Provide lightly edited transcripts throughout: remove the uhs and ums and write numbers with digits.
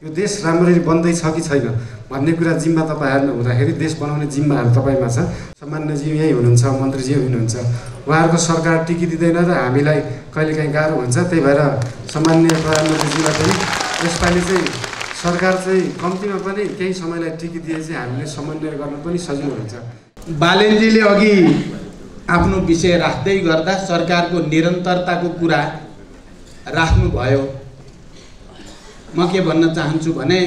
यो देश राम्ररी बन्दैछ कि छैन भन्ने कुरा जिम्मा तपाईँहरुमा हुँदाखेरि देश बनाउने जिम्माहरु तपाईमा छ। सामान्यजी यही हुनुहुन्छ, मन्त्रीजी हुनुहुन्छ, उहाँहरुको सरकार टिकिदिदैन र हामीलाई कहिलेकाहीँ गाह्रो हुन्छ। त्यही भएर सामान्य प्रधानमन्त्रीजीलाई पनि यसपालि चाहिँ सरकार चाहिँ कम्तीमा पनि केही समयलाई टिकिदिए चाहिँ हामीले समन्वय गर्न पनि सजिलो हुन्छ। बालेनजीले अघि आफ्नो विषय राख्दै गर्दा सरकारको निरन्तरताको कुरा राख्नुभयो। म के भन्न चाहन्छु भने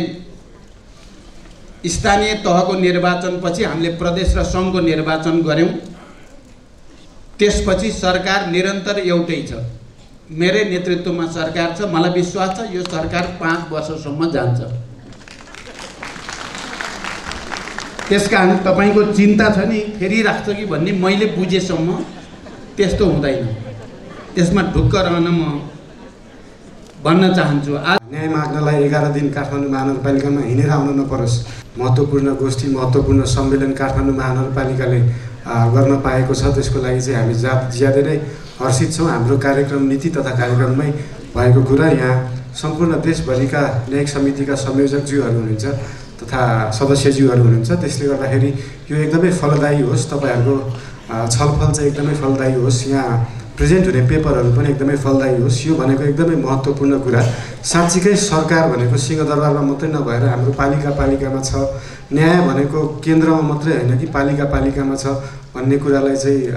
स्थानीय तहको निर्वाचनपछि हामीले प्रदेश र सङ्घको निर्वाचन गर्यौं। त्यसपछि सरकार निरन्तर एउटै छ। मेरै नेतृत्वमा सरकार छ। मलाई विश्वास छ यो सरकार 5 वर्षसम्म जान्छ। त्यसकारण तपाईको चिन्ता छ नि फेरि राख्छ कि भन्ने मैले बुझेसम्म त्यस्तो हुँदैन। त्यसमा ढुक्क रहन म भन्न चाहन्छु। न्याय माग्नलाई 11 दिन काठमाडौँ महानगरपालिकामा हिँडेर आउन नपरोस्। महत्त्वपूर्ण गोष्ठी, महत्त्वपूर्ण सम्मेलन काठमाडौँ महानगरपालिकाले गर्न पाएको छ। त्यसको लागि चाहिँ हामी ज्यादै नै हर्षित छौँ। हाम्रो कार्यक्रम नीति तथा कार्यक्रममै भएको कुरा यहाँ सम्पूर्ण देशभरिका न्यायिक समितिका संयोजकज्यूहरू हुनुहुन्छ तथा सदस्यज्यूहरू हुनुहुन्छ। त्यसले गर्दाखेरि यो एकदमै फलदायी होस्, तपाईहरुको छलफल चाहिँ एकदमै फलदायी होस्, यहाँ प्रेजेन्ट हुने पेपरहरू पनि एकदमै फलदायी होस्। यो भनेको एकदमै महत्त्वपूर्ण कुरा। साँच्चीकै सरकार भनेको सिंहदरबारमा मात्रै नभएर हाम्रो पालिकामा छ। न्याय भनेको केन्द्रमा मात्रै होइन कि पालिकामा छ भन्ने कुरालाई चाहिँ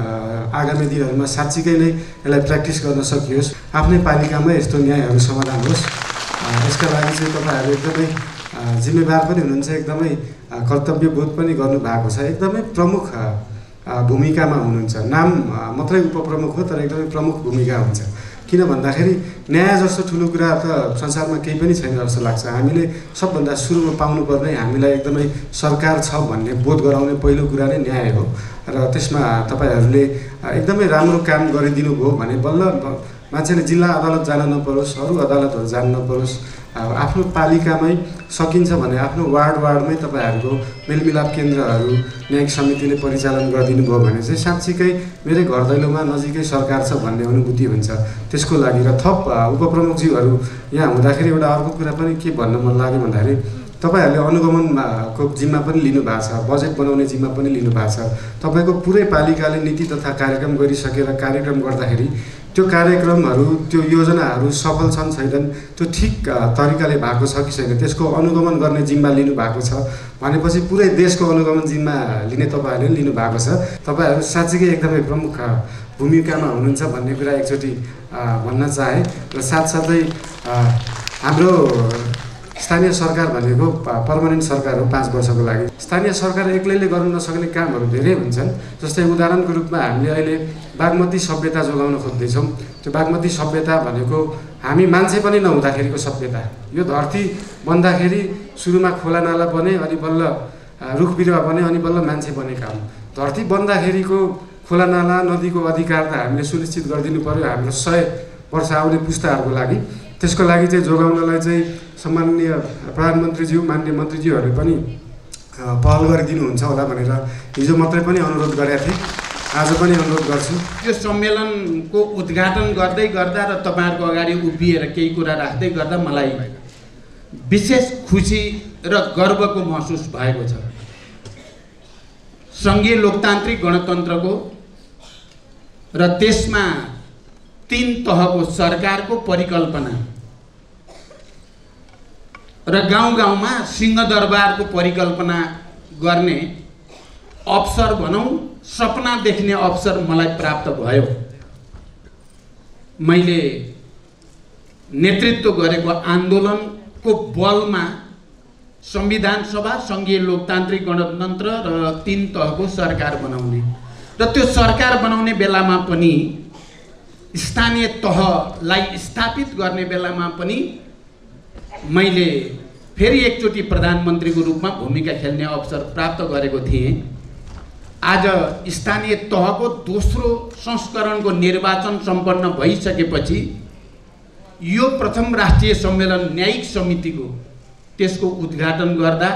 आगामी दिनहरूमा साँच्चीकै नै यसलाई प्र्याक्टिस गर्न सकियोस्। आफ्नै पालिकामै यस्तो न्यायहरू समाधान होस्। यसका लागि चाहिँ तपाईहरु एकदमै जिम्मेवार पनि हुनुहुन्छ, एकदमै कर्तव्यबोध पनि गर्नुभएको छ। एकदमै प्रमुख भूमिकामा हुनुहुन्छ। नाम मात्रै उपप्रमुख हो तर एकदमै प्रमुख भूमिका हुन्छ। किन भन्दाखेरि न्याय जस्तो ठुलो कुरा त संसारमा केही पनि छैन जस्तो लाग्छ। हामीले सबभन्दा सुरुमा पाउनुपर्ने हामीलाई एकदमै सरकार छ भन्ने बोध गराउने पहिलो कुरा नै न्याय हो। र त्यसमा तपाईहरुले एकदमै राम्रो काम गरिदिनु भयो भने बल्ल मान्छेले जिल्ला अदालत जान नपरोस्, अरू अदालतहरू जान नपरोस्। आफ्नो पालिकामै सकिन्छ भने आफ्नो वार्डमै तपाईहरुको मेलमिलाप केन्द्रहरू न्यायिक समितिले परिचालन गरिदिनु भयो भने चाहिँ साँच्चीकै मेरै घर दैलोमा नजिकै सरकार छ भन्ने अनुभूति हुन्छ। त्यसको लागि र थप उपप्रमुखज्यूहरू यहाँ हुँदाखेरि एउटा अर्को कुरा पनि के भन्न मन लाग्यो भन्दाखेरि तपाईहरुले अनुगमनको जिम्मा पनि लिनु भएको छ, बजेट बनाउने जिम्मा पनि लिनु भएको छ। तपाईको पुरै पालिकाले नीति तथा कार्यक्रम गरिसकेर कार्यक्रम गर्दाखेरि त्यो कार्यक्रमहरू, त्यो योजनाहरू सफल छन् छैनन्, त्यो ठिक तरिकाले भएको छ कि छैन, त्यसको अनुगमन गर्ने जिम्मा लिनु भएको छ भनेपछि पुरै देशको अनुगमन जिम्मा लिने तपाईहरुले लिनु भएको छ। तपाईहरु साँच्चीकै एकदमै प्रमुख भूमिकामा हुनुहुन्छ भन्ने कुरा एकचोटि भन्न चाहे। र साथसाथै हाम्रो स्थानीय सरकार भनेको पर्मानेन्ट सरकार हो 5 वर्षको लागि। स्थानीय सरकार एक्लैले गर्न नसक्ने कामहरू धेरै हुन्छन्। जस्तै उदाहरणको रूपमा हामीले अहिले बागमती सभ्यता जोगाउन खोज्दैछौँ। त्यो बागमती सभ्यता भनेको हामी मान्छे पनि नहुँदाखेरिको सभ्यता। यो धरती बन्दाखेरि सुरुमा खोला नाला बने, अनि बल्ल रुख बिरुवा बने, अनि बल्ल मान्छे बनेका हुन्। धरती बन्दाखेरिको खोला नाला नदीको अधिकार त हामीले सुनिश्चित गरिदिनु पर्यो हाम्रो 100 वर्ष आउने पुस्ताहरूको लागि। त्यसको लागि चाहिँ जोगाउनलाई चाहिँ सम्माननीय प्रधानमन्त्रीज्यू, माननीय मन्त्रीज्यूहरूले पनि पहल गरिदिनुहुन्छ होला भनेर हिजो मात्रै पनि अनुरोध गरेका थिएँ, आज पनि अनुरोध गर्छु। यो सम्मेलनको उद्घाटन गर्दै गर्दा र तपाईहरुको अगाडि उभिएर केही कुरा राख्दै गर्दा मलाई विशेष खुसी र गर्वको महसुस भएको छ। संघीय लोकतान्त्रिक गणतन्त्रको र त्यसमा 3 तहको सरकारको परिकल्पना र गाउँ-गाउँमा सिंहदरबारको परिकल्पना गर्ने अवसर भनौं, सपना देख्ने अवसर मलाई प्राप्त भयो। मैले नेतृत्व गरेको आन्दोलनको बलमा संविधान सभा, संघीय लोकतान्त्रिक गणतन्त्र र 3 तहको सरकार बनाउने र त्यो सरकार बनाउने बेलामा पनि स्थानीय तहलाई स्थापित गर्ने बेलामा पनि मैले फेरि एकचोटि प्रधानमन्त्रीको रूपमा भूमिका खेल्ने अवसर प्राप्त गरेको थिएँ। आज स्थानीय तहको दोस्रो संस्करणको निर्वाचन सम्पन्न भइसकेपछि यो प्रथम राष्ट्रिय सम्मेलन न्यायिक समितिको त्यसको उद्घाटन गर्दा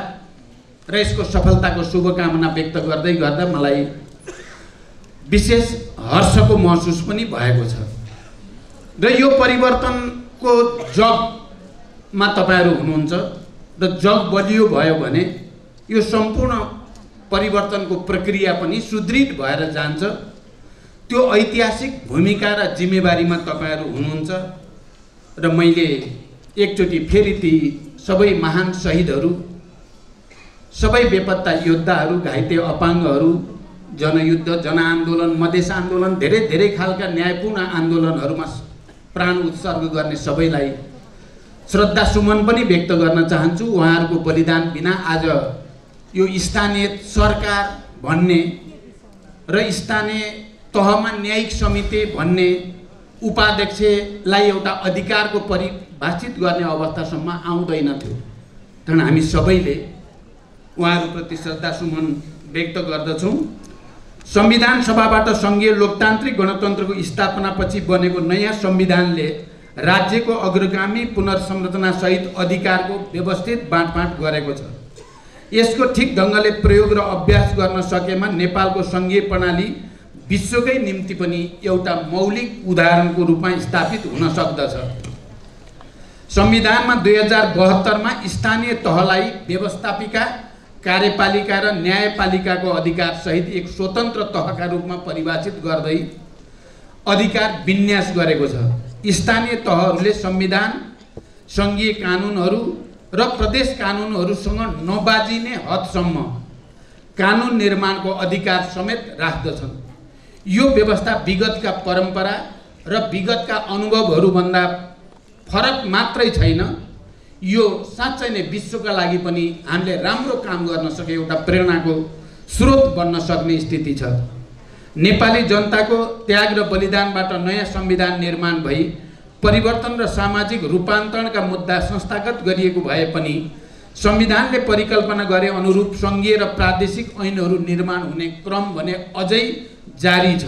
र यसको सफलताको शुभकामना व्यक्त गर्दै गर्दा मलाई विशेष हर्षको महसुस पनि भएको छ। र यो परिवर्तनको जगमा तपाईहरु हुनुहुन्छ, र जग बलियो भयो भने यो सम्पूर्ण परिवर्तनको प्रक्रिया पनि सुदृढ भएर जान्छ। त्यो ऐतिहासिक भूमिका र जिम्मेवारीमा तपाईहरु हुनुहुन्छ र मैले एकचोटि फेरि ती सबै महान शहीदहरू, सबै बेपत्ता योद्धाहरू, घाइते अपाङ्गहरू, जनयुद्ध, जनआन्दोलन, मधेस आन्दोलन, धेरै धेरै खालका न्यायपूर्ण आन्दोलनहरूमा प्राण उत्सर्ग गर्ने सबैलाई श्रद्धा सुमन पनि व्यक्त गर्न चाहन्छु। उहाँहरूको बलिदान बिना आज यो स्थानीय सरकार भन्ने र स्थानीय तहमा न्यायिक समिति भन्ने उपाध्यक्षलाई एउटा अधिकारको परिभाषित गर्ने अवस्थासम्म आउँदैन थियो। कारण हामी सबैले उहाँहरूप्रति श्रद्धा सुमन व्यक्त गर्दछौँ। संविधान सभाबाट सङ्घीय लोकतान्त्रिक गणतन्त्रको स्थापनापछि बनेको नयाँ संविधानले राज्यको अग्रगामी पुनर्संरचनासहित अधिकारको व्यवस्थित बाँडफाँड गरेको छ। यसको ठिक ढङ्गले प्रयोग र अभ्यास गर्न सकेमा नेपालको सङ्घीय प्रणाली विश्वकै निम्ति पनि एउटा मौलिक उदाहरणको रूपमा स्थापित हुन सक्दछ। संविधानमा 2072 मा स्थानीय तहलाई व्यवस्थापिका, कार्यपालिका र न्यायपालिकाको अधिकार सहित एक स्वतन्त्र तहका रूपमा परिभाषित गर्दै अधिकार विन्यास गरेको छ। स्थानीय तहहरूले संविधान, सङ्घीय कानुनहरू र प्रदेश कानुनहरूसँग नबाजिने हदसम्म कानुन निर्माणको अधिकार समेत राख्दछन्। यो व्यवस्था विगतका परम्परा र विगतका अनुभवहरूभन्दा फरक मात्रै छैन, यो साँच्चै नै विश्वका लागि पनि हामीले राम्रो काम गर्न सके एउटा प्रेरणाको स्रोत बन्न सक्ने स्थिति छ। नेपाली जनताको त्याग र बलिदानबाट नयाँ संविधान निर्माण भई परिवर्तन र सामाजिक रूपान्तरणका मुद्दा संस्थागत गरिएको भए पनि संविधानले परिकल्पना गरे अनुरूप सङ्घीय र प्रादेशिक ऐनहरू निर्माण हुने क्रम भने अझै जारी छ।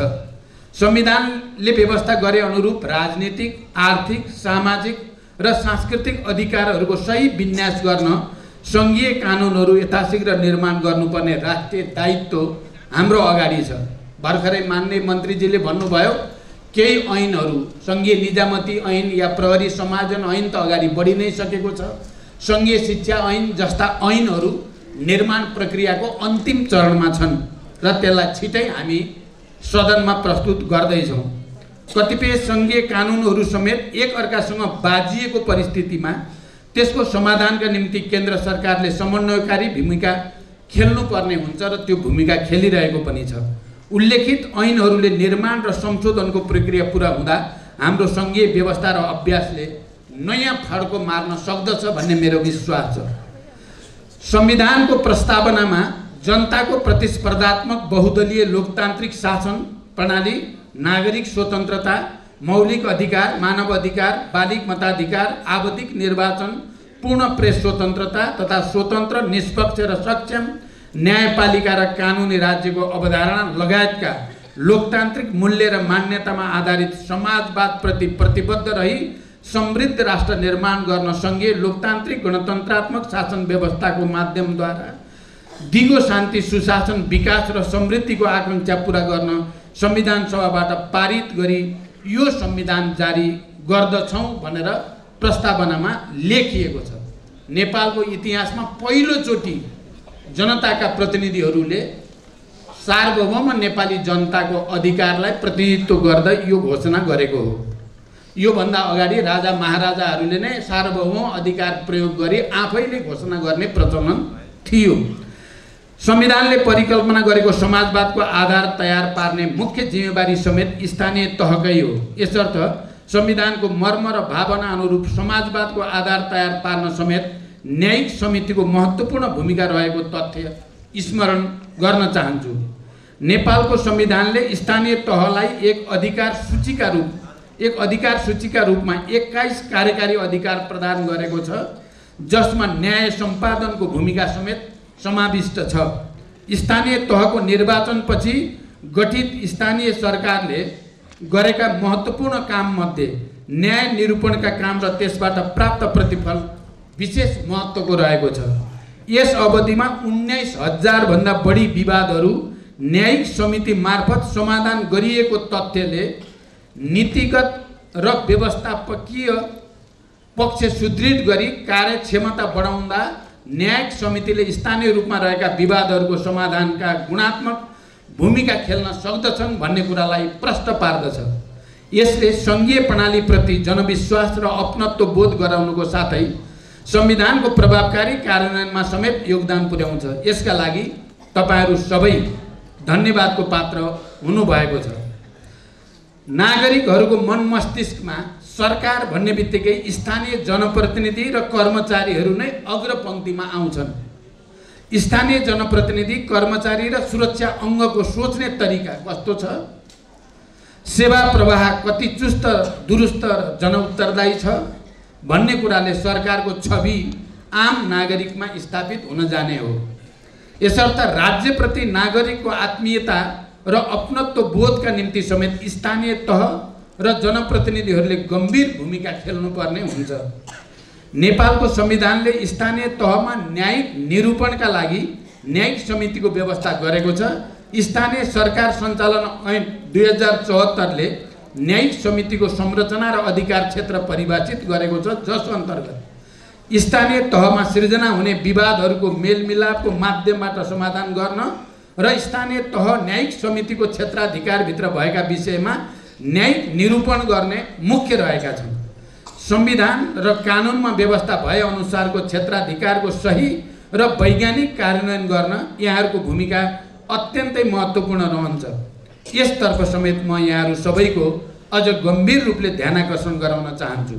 संविधानले व्यवस्था गरे अनुरूप राजनीतिक, आर्थिक, सामाजिक र सांस्कृतिक अधिकारहरूको सही विन्यास गर्न सङ्घीय कानुनहरू यथाशीघ्र निर्माण गर्नुपर्ने राष्ट्रिय दायित्व हाम्रो अगाडि छ। भर्खरै मान्य मन्त्रीजीले भन्नुभयो केही ऐनहरू, सङ्घीय निजामती ऐन या प्रहरी समायोजन ऐन त अगाडि बढी नै सकेको छ। सङ्घीय शिक्षा ऐन जस्ता ऐनहरू निर्माण प्रक्रियाको अन्तिम चरणमा छन् र त्यसलाई छिटै हामी सदनमा प्रस्तुत गर्दैछौँ। कतिपय सङ्घीय कानुनहरू समेत एक अर्कासँग बाजिएको परिस्थितिमा त्यसको समाधानका निम्ति केन्द्र सरकारले समन्वयकारी भूमिका खेल्नुपर्ने हुन्छ र त्यो भूमिका खेलिरहेको पनि छ। उल्लेखित ऐनहरूले निर्माण र संशोधनको प्रक्रिया पुरा हुँदा हाम्रो सङ्घीय व्यवस्था र अभ्यासले नयाँ फड्को मार्न सक्दछ भन्ने मेरो विश्वास छ। संविधानको प्रस्तावनामा जनताको प्रतिस्पर्धात्मक बहुदलीय लोकतान्त्रिक शासन प्रणाली, नागरिक स्वतन्त्रता, मौलिक अधिकार, मानव अधिकार, बालिग मताधिकार, आवधिक निर्वाचन, पूर्ण प्रेस स्वतन्त्रता तथा स्वतन्त्र, निष्पक्ष र सक्षम न्यायपालिका र कानुनी राज्यको अवधारणा लगायतका लोकतान्त्रिक मूल्य र मान्यतामा आधारित समाजवादप्रति प्रतिबद्ध रही समृद्ध राष्ट्र निर्माण गर्न सङ्घीय लोकतान्त्रिक गणतन्त्रात्मक शासन व्यवस्थाको माध्यमद्वारा दिगो शान्ति, सुशासन, विकास र समृद्धिको आकाङ्क्षा पुरा गर्न संविधान सभाबाट पारित गरी यो संविधान जारी गर्दछौँ भनेर प्रस्तावनामा लेखिएको छ। नेपालको इतिहासमा पहिलोचोटि जनताका प्रतिनिधिहरूले सार्वभौम नेपाली जनताको अधिकारलाई प्रतिनिधित्व गर्दै यो घोषणा गरेको हो। योभन्दा अगाडि राजा महाराजाहरूले नै सार्वभौम अधिकार प्रयोग गरी आफैले घोषणा गर्ने प्रचलन थियो। संविधानले परिकल्पना गरेको समाजवादको आधार तयार पार्ने मुख्य जिम्मेवारी समेत स्थानीय तहकै हो। यसर्थ संविधानको मर्म र भावना अनुरूप समाजवादको आधार तयार पार्न समेत न्यायिक समितिको महत्त्वपूर्ण भूमिका रहेको तथ्य स्मरण गर्न चाहन्छु। नेपालको संविधानले स्थानीय तहलाई एक अधिकार सूचीका रूपमा 21 कार्यकारी अधिकार प्रदान गरेको छ, जसमा न्याय सम्पादनको भूमिका समेत समाविष्ट छ। स्थानीय तहको निर्वाचनपछि गठित स्थानीय सरकारले गरेका महत्त्वपूर्ण काममध्ये न्याय निरूपणका काम र त्यसबाट प्राप्त प्रतिफल विशेष महत्त्वको रहेको छ। यस अवधिमा 19,000 भन्दा बढी विवादहरू न्यायिक समिति मार्फत समाधान गरिएको तथ्यले नीतिगत र व्यवस्थापकीय पक्ष सुदृढ गरी कार्यक्षमता बढाउँदा न्यायिक समितिले स्थानीय रूपमा रहेका विवादहरूको समाधानका गुणात्मक भूमिका खेल्न सक्दछन् भन्ने कुरालाई प्रष्ट पार्दछ। यसले सङ्घीय प्रणालीप्रति जनविश्वास र अपनत्व बोध गराउनुको साथै संविधानको प्रभावकारी कार्यान्वयनमा समेत योगदान पुर्याउँछ। यसका लागि तपाईहरू सबै धन्यवादको पात्र हुनुभएको छ। नागरिकहरूको मन मस्तिष्कमा सरकार भन्ने बित्तिकै स्थानीय जनप्रतिनिधि र कर्मचारीहरू नै अग्रपङ्क्तिमा आउँछन्। स्थानीय जनप्रतिनिधि, कर्मचारी र सुरक्षा अङ्गको सोच्ने तरिका कस्तो छ, सेवा प्रवाह कति चुस्त दुरुस्त जनउत्तरदायी छ भन्ने कुराले सरकारको छवि आम नागरिकमा स्थापित हुन जाने हो। यसर्थ राज्यप्रति नागरिकको आत्मीयता र अपनत्व बोधका निम्ति समेत स्थानीय तह र जनप्रतिनिधिहरूले गम्भीर भूमिका खेल्नुपर्ने हुन्छ। नेपालको संविधानले स्थानीय तहमा न्यायिक निरूपणका लागि न्यायिक समितिको व्यवस्था गरेको छ। स्थानीय सरकार सञ्चालन ऐन 2074ले न्यायिक समितिको संरचना र अधिकार क्षेत्र परिभाषित गरेको छ, जस अन्तर्गत स्थानीय तहमा सिर्जना हुने विवादहरूको मेलमिलापको माध्यमबाट समाधान गर्न र स्थानीय तह न्यायिक समितिको क्षेत्राधिकारभित्र भएका विषयमा न्यायिक निरूपण गर्ने मुख्य रहेका छन्। संविधान र कानुनमा व्यवस्था भए अनुसारको क्षेत्राधिकारको सही र वैज्ञानिक कार्यान्वयन गर्न यहाँहरूको भूमिका अत्यन्तै महत्त्वपूर्ण रहन्छ। यसतर्फ समेत म यहाँहरू सबैको अझ गम्भीर रूपले ध्यानाकर्षण गराउन चाहन्छु।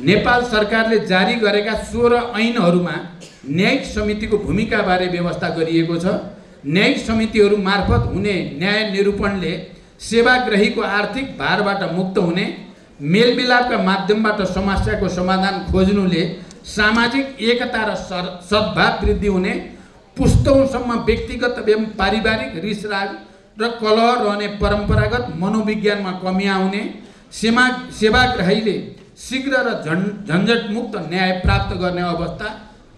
नेपाल सरकारले जारी गरेका 16 ऐनहरूमा न्यायिक समितिको भूमिकाबारे व्यवस्था गरिएको छ। न्यायिक समितिहरू मार्फत हुने न्याय निरूपणले सेवाग्राहीको आर्थिक भारबाट मुक्त हुने, मेलमिलापका माध्यमबाट समस्याको समाधान खोज्नुले सामाजिक एकता र सद्भाव वृद्धि हुने, पुस्तौँसम्म व्यक्तिगत एवं पारिवारिक रिसराग र कलह रहने परम्परागत मनोविज्ञानमा कमी आउने, सेवाग्राहीले शीघ्र र झन्झटमुक्त न्याय प्राप्त गर्ने अवस्था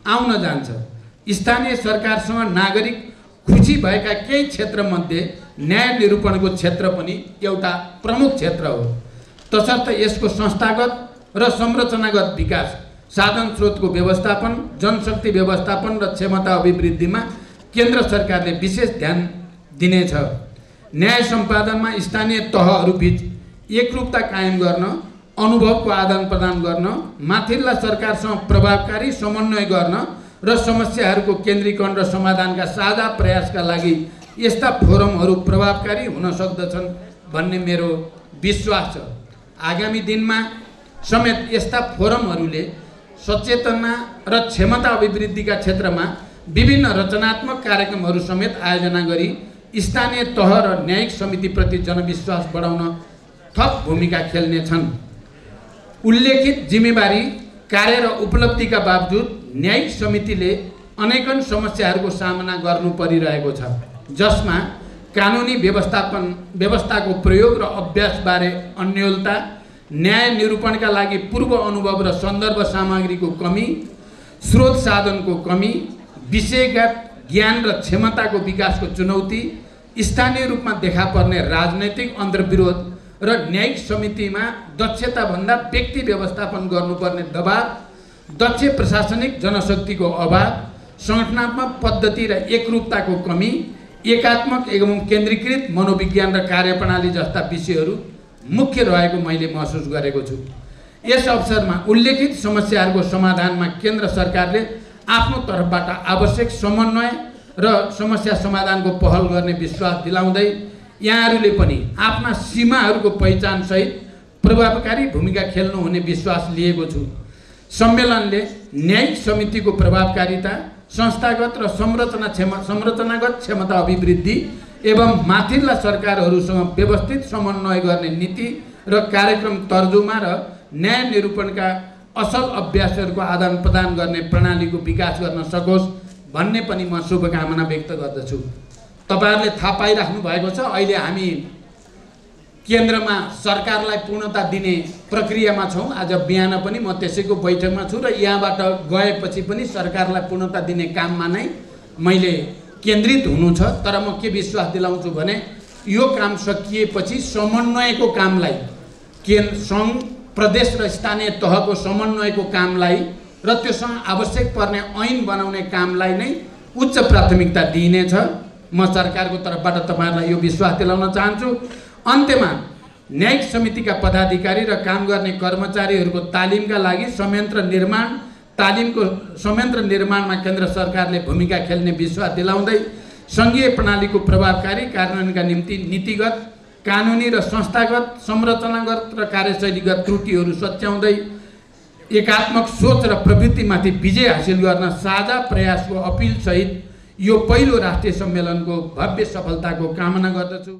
आउन जान्छ। स्थानीय सरकारसँग नागरिक खुसी भएका केही क्षेत्रमध्ये न्याय निरूपणको क्षेत्र पनि एउटा प्रमुख क्षेत्र हो। तसर्थ यसको संस्थागत र संरचनागत विकास, साधन स्रोतको व्यवस्थापन, जनशक्ति व्यवस्थापन र क्षमता अभिवृद्धिमा केन्द्र सरकारले विशेष ध्यान दिनेछ। न्याय सम्पादनमा स्थानीय तहहरूबीच एकरूपता कायम गर्न, अनुभवको आदान प्रदान गर्न, माथिल्ला सरकारसँग प्रभावकारी समन्वय गर्न र समस्याहरूको केन्द्रीकरण र समाधानका साझा प्रयासका लागि यस्ता फोरमहरू प्रभावकारी हुन सक्दछन् भन्ने मेरो विश्वास छ। आगामी दिनमा समेत यस्ता फोरमहरूले सचेतना र क्षमता अभिवृद्धिका क्षेत्रमा विभिन्न रचनात्मक कार्यक्रमहरू समेत आयोजना गरी स्थानीय तह र न्यायिक समितिप्रति जनविश्वास बढाउन थप भूमिका खेल्नेछन्। उल्लेखित जिम्मेवारी, कार्य र उपलब्धिका बावजुद न्यायिक समितिले अनेकन समस्याहरूको सामना गर्नु परिरहेको छ, जसमा कानुनी व्यवस्थाको प्रयोग र अभ्यासबारे अन्योलता, न्याय निरूपणका लागि पूर्व अनुभव र सन्दर्भ सामग्रीको कमी, स्रोत साधनको कमी, विषयगत ज्ञान र क्षमताको विकासको चुनौती, स्थानीय रूपमा देखा पर्ने राजनैतिक अन्तर्विरोध र न्यायिक समितिमा दक्षताभन्दा व्यक्ति व्यवस्थापन गर्नुपर्ने दबाव, दक्ष प्रशासनिक जनशक्तिको अभाव, सङ्गठनात्मक पद्धति र एकरूपताको कमी, एकात्मक एवं केन्द्रीकृत मनोविज्ञान र कार्यप्रणाली जस्ता विषयहरू मुख्य रहेको मैले महसुस गरेको छु। यस अवसरमा उल्लेखित समस्याहरूको समाधानमा केन्द्र सरकारले आफ्नो तर्फबाट आवश्यक समन्वय र समस्या समाधानको पहल गर्ने विश्वास दिलाउँदै यहाँहरूले पनि आफ्ना सीमाहरूको पहिचानसहित प्रभावकारी भूमिका खेल्नुहुने विश्वास लिएको छु। सम्मेलनले न्यायिक समितिको प्रभावकारिता, संस्थागत र संरचनागत क्षमता अभिवृद्धि एवं माथिल्ला सरकारहरूसँग व्यवस्थित समन्वय गर्ने नीति र कार्यक्रम तर्जुमा र न्याय निरूपणका असल अभ्यासहरूको आदान प्रदान गर्ने प्रणालीको विकास गर्न सकोस् भन्ने पनि म शुभकामना व्यक्त गर्दछु। तपाईहरुले थाहा पाइराख्नु भएको छ, अहिले हामी केन्द्रमा सरकारलाई पूर्णता दिने प्रक्रियामा छौं। आज बिहान पनि म त्यसैको बैठकमा छु र यहाँबाट गएपछि पनि सरकारलाई पूर्णता दिने काममा नै मैले केन्द्रित हुनु छ। तर म के विश्वास दिलाउँछु भने यो काम सकिएपछि समन्वयको कामलाई सङ्घ प्रदेश र स्थानीय तहको समन्वयको कामलाई र त्योसँग आवश्यक पर्ने ऐन बनाउने कामलाई नै उच्च प्राथमिकता दिइनेछ। म सरकारको तर्फबाट तपाईहरुलाई यो विश्वास दिलाउन चाहन्छु। अन्त्यमा न्यायिक समितिका पदाधिकारी र काम गर्ने कर्मचारीहरूको तालिमका लागि संयन्त्र निर्माणमा केन्द्र सरकारले भूमिका खेल्ने विश्वास दिलाउँदै संघीय प्रणालीको प्रभावकारी कार्यान्वयनका निम्ति नीतिगत, कानुनी र संस्थागत, संरचनागत र कार्यशैलीगत त्रुटिहरू सच्याउँदै एकात्मक सोच र प्रवृत्तिमाथि विजय हासिल गर्न साझा प्रयासको अपिल सहित यो पहिलो राष्ट्रिय सम्मेलनको भव्य सफलताको कामना गर्दछु।